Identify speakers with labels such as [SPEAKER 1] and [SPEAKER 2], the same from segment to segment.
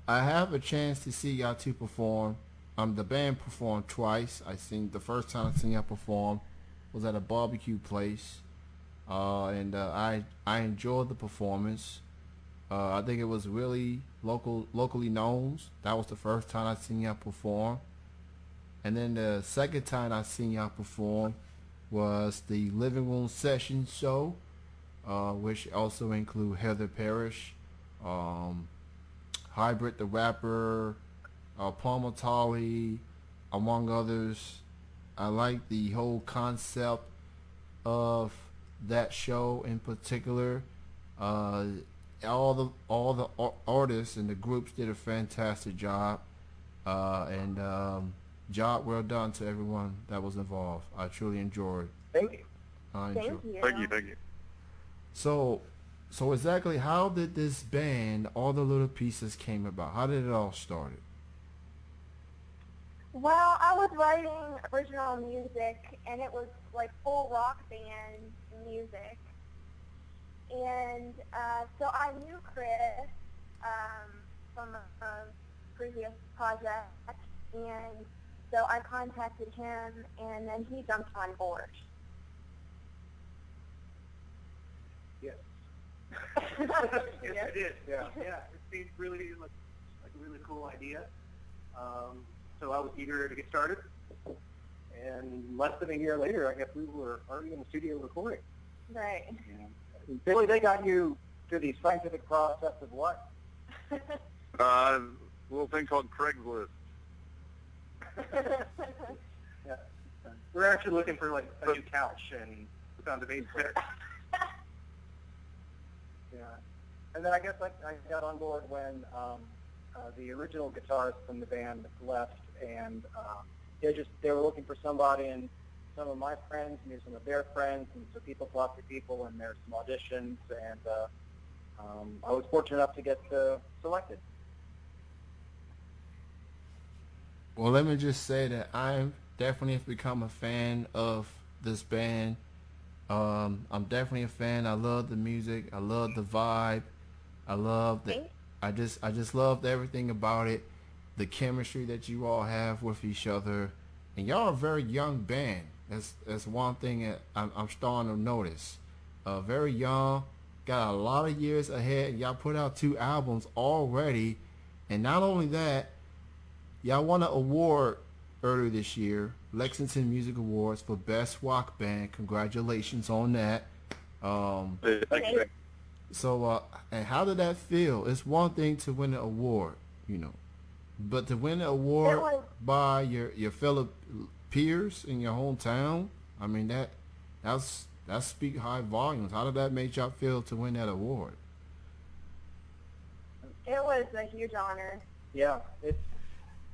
[SPEAKER 1] I have a chance to see y'all two perform. The band performed twice. I seen the first time I seen y'all perform was at a barbecue place, and I enjoyed the performance. I think it was really locally known. That was the first time I seen y'all perform, and then the second time I seen y'all perform was the Living Room Session show, which also include Heather Parrish, um, Hybrid the Rapper, Paul Matali, among others. I like the whole concept of that show in particular. Uh, all the artists and the groups did a fantastic job, and job well done to everyone that was involved. I truly enjoyed.
[SPEAKER 2] Thank you.
[SPEAKER 1] I enjoyed.
[SPEAKER 3] Thank you.
[SPEAKER 2] Thank you. Thank you.
[SPEAKER 1] So, so exactly how did this band, all the little pieces came about? How did it all started?
[SPEAKER 3] Well, I was writing original music, and it was like full rock band music. And so I knew Chris from a previous project, and so I contacted him, and then he jumped on board.
[SPEAKER 2] Yes. Yes,
[SPEAKER 3] Yes.
[SPEAKER 2] I did. Yeah. Yeah. It seemed really like a really cool idea. So I was eager to get started. And less than a year later, I guess we were already in the studio recording.
[SPEAKER 3] Right.
[SPEAKER 2] Yeah. Billy, they got you through the scientific process of what?
[SPEAKER 4] A little thing called Craigslist.
[SPEAKER 2] Yeah. We're actually looking for like a new couch, and we found a bass player. Yeah. And then I guess I got on board when the original guitarist from the band left, and they were looking for somebody, and some of my friends knew some of their friends, and so people talked to people, and there's some auditions, and I was fortunate enough to get selected.
[SPEAKER 1] Well, let me just say that I definitely have become a fan of this band. I'm definitely a fan. I love the music. I love the vibe. I love the.
[SPEAKER 3] Thank
[SPEAKER 1] I just loved everything about it. The chemistry that you all have with each other, and y'all are a very young band. That's one thing that I'm starting to notice. Very young, got a lot of years ahead. Y'all put out 2 albums already, and not only that, y'all won an award earlier this year, Lexington Music Awards for Best Rock Band. Congratulations on that. Um,
[SPEAKER 4] Thank
[SPEAKER 3] you.
[SPEAKER 4] you.
[SPEAKER 1] so, and how did that feel? It's one thing to win an award, you know, but to win an
[SPEAKER 3] It
[SPEAKER 1] award
[SPEAKER 3] was
[SPEAKER 1] by your fellow peers in your hometown, I mean that speak high volumes. How did that make y'all feel to win that award?
[SPEAKER 3] it was a huge honor.
[SPEAKER 2] Yeah, it's.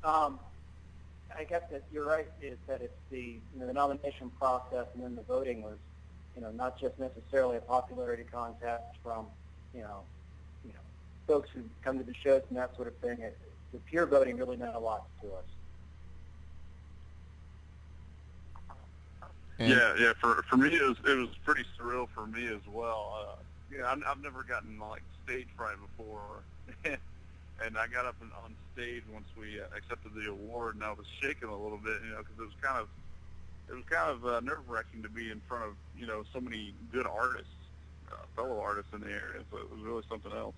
[SPEAKER 2] I guess that you're right. Is that it's the nomination process, and then the voting was not just necessarily a popularity contest from you know you know folks who come to the shows and that sort of thing. The peer voting really meant a lot to us.
[SPEAKER 1] And
[SPEAKER 4] Yeah. For me, it was pretty surreal for me as well. I've never gotten like stage fright before, and I got up on stage once we accepted the award, and I was shaking a little bit, because it was kind of nerve wracking to be in front of so many good artists, fellow artists in the area. So it was really something else.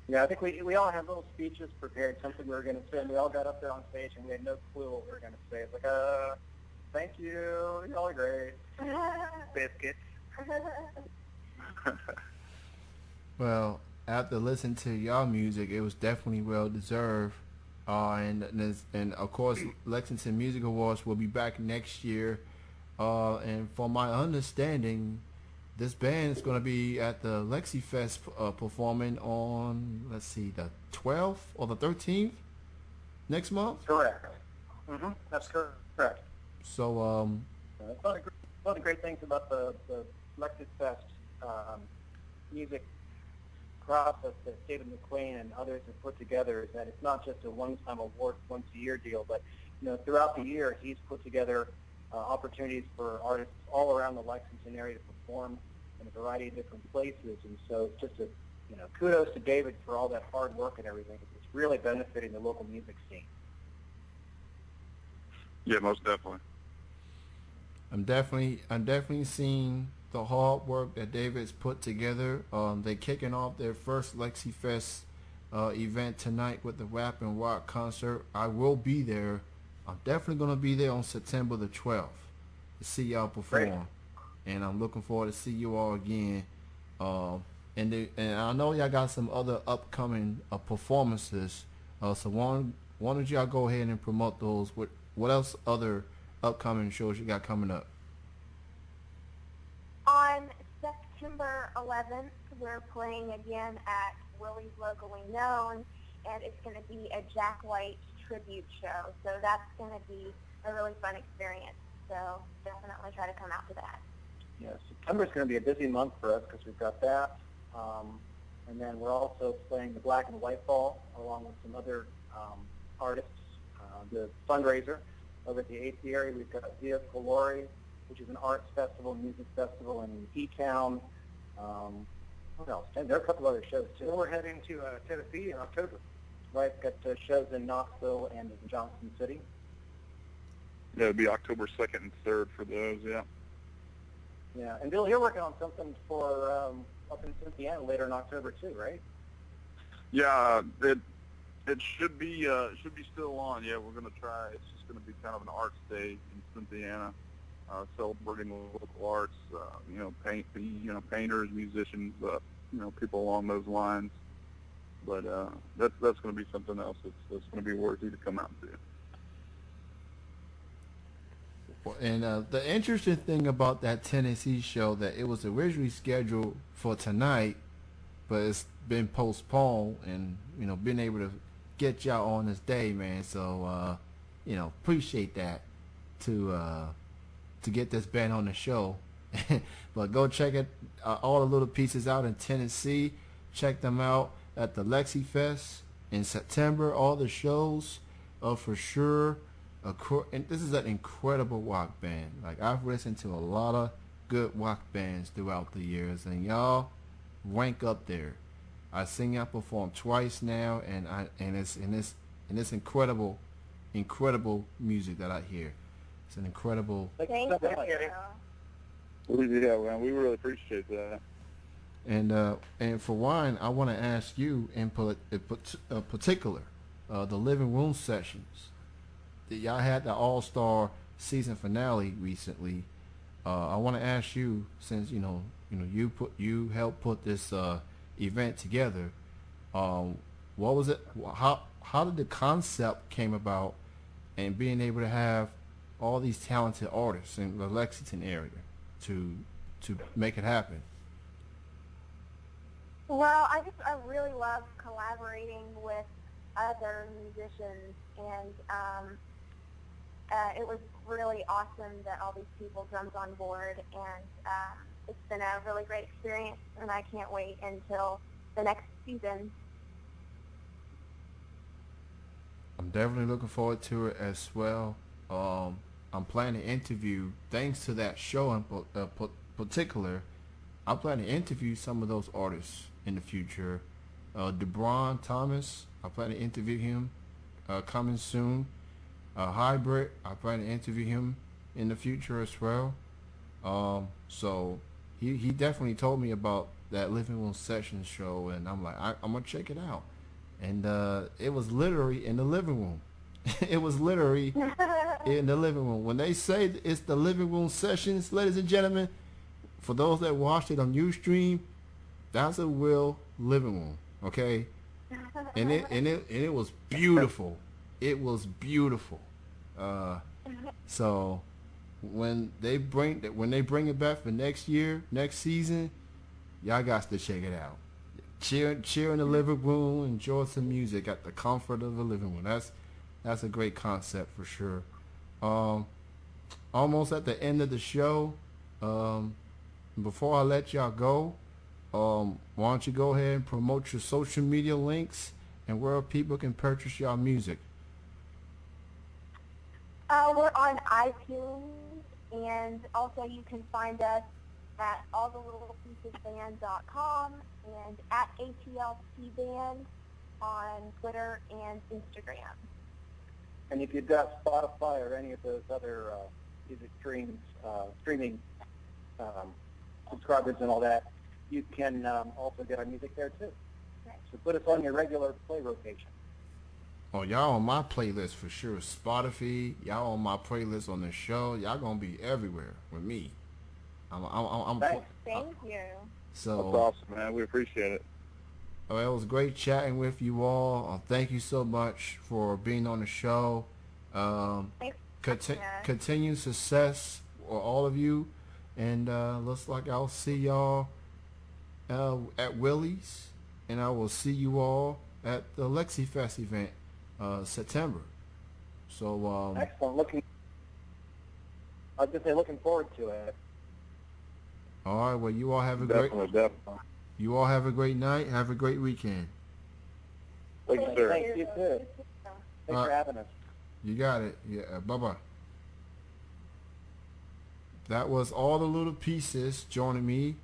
[SPEAKER 2] Yeah, I think we all had little speeches prepared, something we were going to say, and we all got up there on stage, and we had no clue what we were going to say. It's like, thank you, y'all are great. Biscuits.
[SPEAKER 1] well, after listening to y'all music, it was definitely well deserved. And of course, Lexington Music Awards will be back next year. And from my understanding, this band is going to be at the LexiFest performing on, let's see, the 12th or the 13th next month.
[SPEAKER 2] Correct. That's correct.
[SPEAKER 1] So,
[SPEAKER 2] One of the great things about the Lexus Fest music process that David McQueen and others have put together is that it's not just a one-time award, once-a-year deal, but throughout the year he's put together opportunities for artists all around the Lexington area to perform in a variety of different places, and so it's just kudos to David for all that hard work and everything. It's really benefiting the local music scene.
[SPEAKER 4] Yeah, most definitely.
[SPEAKER 1] I'm definitely seeing the hard work that David's put together. They're kicking off their first Lexi Fest event tonight with the Rap and Rock concert. I will be there. I'm definitely going to be there on September the 12th to see y'all perform.
[SPEAKER 2] Great.
[SPEAKER 1] And I'm looking forward to see you all again. And I know y'all got some other upcoming performances. So why don't y'all go ahead and promote those? What else other upcoming shows you got coming up?
[SPEAKER 3] On September 11th, we're playing again at Willie's Locally Known, and it's going to be a Jack White tribute show. So that's going to be a really fun experience. So definitely try to come out to that.
[SPEAKER 2] Yeah, September's going to be a busy month for us because we've got that. And then we're also playing the Black and White Ball along with some other artists. The fundraiser over at the Apiary, we've got Via Colori, which is an arts festival, music festival in E-Town. What else? And there are a couple other shows too. Then we're heading to Tennessee in October. Right, got shows in Knoxville and in Johnson City.
[SPEAKER 4] Yeah, it'll be October 2nd and 3rd for those, yeah.
[SPEAKER 2] Yeah, and Bill, you're working on something for up in Cynthiana later in October too, right?
[SPEAKER 4] Yeah, it should be still on. Yeah, we're gonna try. It's just gonna be kind of an art day in Cynthiana, celebrating local arts. Painters, musicians, people along those lines. But that's gonna be something else that's gonna be worthy to come out and do.
[SPEAKER 1] And the interesting thing about that Tennessee show that it was originally scheduled for tonight, but it's been postponed, and being able to get y'all on this day, man. So appreciate that to get this band on the show. But go check it all the little pieces out in Tennessee. Check them out at the Lexi Fest in September. All the shows for sure. And this is an incredible rock band. Like, I've listened to a lot of good rock bands throughout the years, and y'all rank up there. I've seen y'all perform twice now, and it's incredible music that I hear. It's an incredible.
[SPEAKER 3] Thank you.
[SPEAKER 4] Yeah, man, we really appreciate that.
[SPEAKER 1] And for one, I want to ask you in particular, the Living Room Sessions. Y'all had the All-Star season finale recently. I want to ask you, since you helped put this event together. What was it? How did the concept came about, and being able to have all these talented artists in the Lexington area to make it happen?
[SPEAKER 3] Well, I really love collaborating with other musicians, and it was really awesome that all these people jumped on board, and it's been a really great experience, and I can't wait until the next season.
[SPEAKER 1] I'm definitely looking forward to it as well. I'm planning to interview, thanks to that show in particular, I plan to interview some of those artists in the future. DeBron Thomas, I plan to interview him coming soon. Hybrid, I plan to interview him in the future as well. So he definitely told me about that Living Room Sessions show, and I'm like, I'm gonna check it out. And it was literally in the living room. It was literally in the living room. When they say it's the Living Room Sessions, ladies and gentlemen, for those that watched it on Ustream, that's a real living room, okay? And it was beautiful. It was beautiful. So when they bring it back for next year, next season, y'all got to check it out. Cheer in the living room, enjoy some music at the comfort of the living room. That's a great concept for sure. Almost at the end of the show. Before I let y'all go, why don't you go ahead and promote your social media links and where people can purchase y'all music?
[SPEAKER 3] We're on iTunes, and also you can find us at allthelittlepieces.band.com and at ATLPband on Twitter and Instagram.
[SPEAKER 2] And if you've got Spotify or any of those other music streaming subscribers and all that, you can also get our music there too.
[SPEAKER 3] Right.
[SPEAKER 2] So put us on your regular play rotation.
[SPEAKER 1] Oh, y'all on my playlist for sure. Spotify, y'all on my playlist on the show. Y'all gonna be everywhere with me. I'm
[SPEAKER 2] Thanks.
[SPEAKER 3] Thank you.
[SPEAKER 1] so.
[SPEAKER 4] That's awesome, man. We appreciate it.
[SPEAKER 1] Well, it was great chatting with you all. Thank you so much for being on the show.
[SPEAKER 3] Thanks.
[SPEAKER 1] Continued success for all of you, and looks like I'll see y'all at Willie's, and I will see you all at the Lexi Fest event September. So
[SPEAKER 2] Excellent. I was just say looking forward to it.
[SPEAKER 1] all right. Well, you all have a
[SPEAKER 4] Definitely.
[SPEAKER 1] you all have a great night. Have a great weekend.
[SPEAKER 4] Thank you, sir.
[SPEAKER 2] Thank you too. Thanks for having us.
[SPEAKER 1] You got it. Yeah. Bye-bye. That was All the Little Pieces joining me